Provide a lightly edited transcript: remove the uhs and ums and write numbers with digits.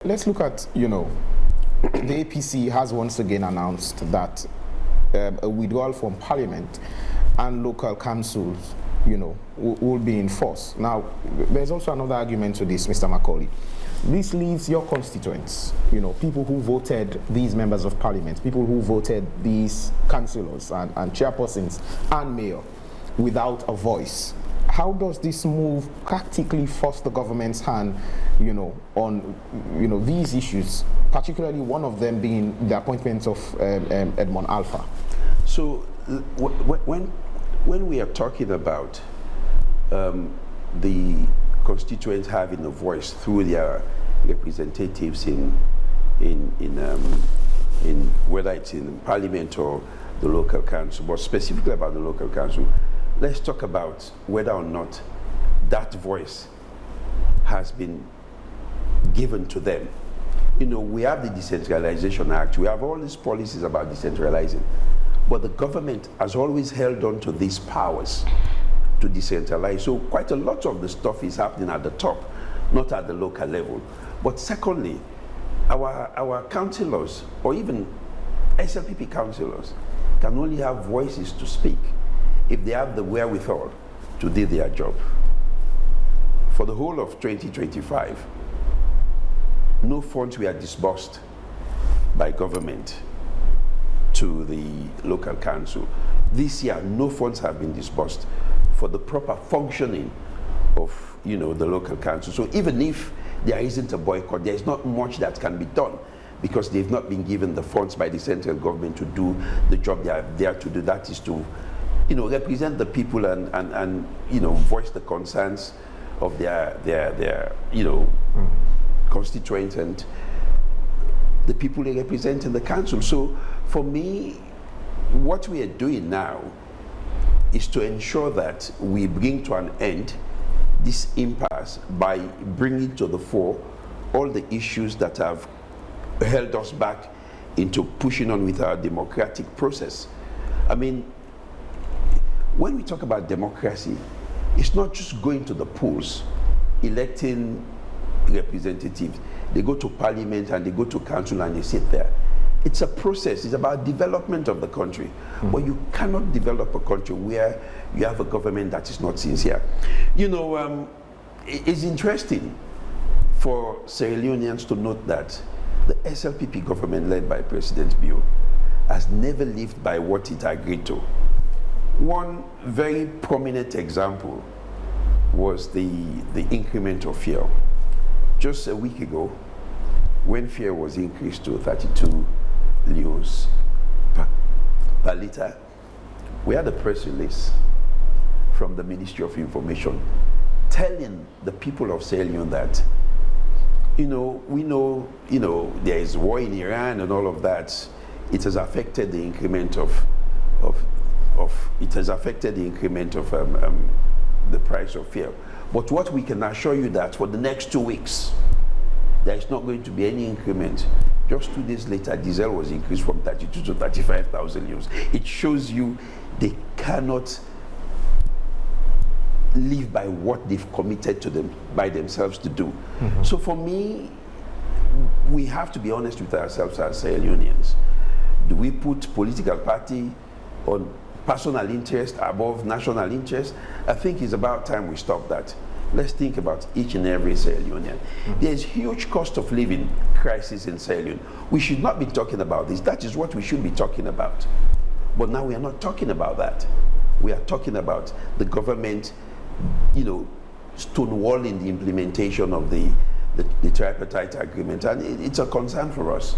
Let's look at, the APC has once again announced that a withdrawal from Parliament and local councils, will be enforced. Now, there's also another argument to this, Mr. Macauley. This leaves your constituents, people who voted these members of Parliament, people who voted these councillors and chairpersons and mayor without a voice. How does this move practically force the government's hand, on, these issues, particularly one of them being the appointment of Edmond Alpha? So when we are talking about the constituents having a voice through their representatives in whether it's in Parliament or the local council, but specifically about the local council, let's talk about whether or not that voice has been given to them. We have the Decentralization Act, we have all these policies about decentralizing, but the government has always held on to these powers to decentralize. So quite a lot of the stuff is happening at the top, not at the local level. But secondly, our councillors, or even SLPP councillors, can only have voices to speak if they have the wherewithal to do their job. For the whole of 2025, no funds were disbursed by government to the local council. This year, no funds have been disbursed for the proper functioning of the local council. So even if there isn't a boycott, there is not much that can be done because they've not been given the funds by the central government to do the job they are there to do. That is to represent the people and voice the concerns of their constituents and the people they represent in the council. So for me, what we are doing now is to ensure that we bring to an end this impasse by bringing to the fore all the issues that have held us back into pushing on with our democratic process. I mean, when we talk about democracy, it's not just going to the polls, electing representatives. They go to Parliament and they go to council and they sit there. It's a process. It's about development of the country. Mm-hmm. But you cannot develop a country where you have a government that is not sincere. It's interesting for Sierra Leoneans to note that the SLPP government led by President Bio has never lived by what it agreed to. One very prominent example was the increment of fuel. Just a week ago, when fuel was increased to 32 leos per liter, we had a press release from the Ministry of Information telling the people of Sierra Leone that, we know, there is war in Iran and all of that. It has affected the increment of the price of fuel. But what we can assure you that for the next 2 weeks, there is not going to be any increment. Just 2 days later, diesel was increased from 32 to 35,000 euros. It shows you they cannot live by what they've committed to them by themselves to do. Mm-hmm. So for me, we have to be honest with ourselves as Sierra Leoneans. Do we put political party on personal interest above national interest? I think it's about time we stop that. Let's think about each and every Sierra Leonean. Mm-hmm. There's huge cost of living crisis in Sierra Leone. We should not be talking about this. That is what we should be talking about. But now we are not talking about that. We are talking about the government, stonewalling the implementation of the tripartite agreement, and it's a concern for us.